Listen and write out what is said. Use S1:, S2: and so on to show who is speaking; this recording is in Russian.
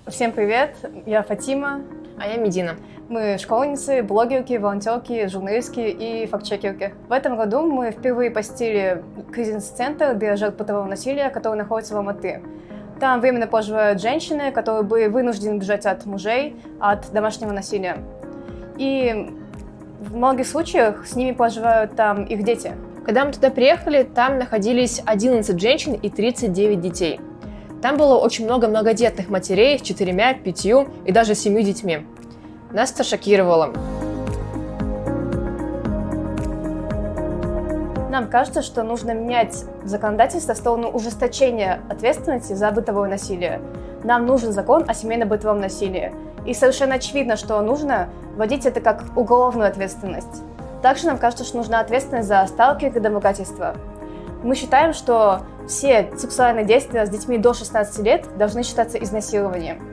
S1: Всем привет, я Фатима.
S2: А я Медина.
S1: Мы школьницы, блогерки, волонтерки, журналистки и фактчекерки. В этом году мы впервые посетили кризис-центр для жертв бытового насилия, который находится в Алматы. Там временно проживают женщины, которые были вынуждены бежать от мужей, от домашнего насилия. И в многих случаях с ними проживают там их дети.
S2: Когда мы туда приехали, там находились 11 женщин и 39 детей. Там было очень много многодетных матерей с 4, 5 и даже 7 детьми. Нас это шокировало.
S1: Нам кажется, что нужно менять законодательство в сторону ужесточения ответственности за бытовое насилие. Нам нужен закон о семейно-бытовом насилии. И совершенно очевидно, что нужно вводить это как уголовную ответственность. Также нам кажется, что нужна ответственность за сталкинг и домогательство. Мы считаем, что все сексуальные действия с детьми до 16 лет должны считаться изнасилованием.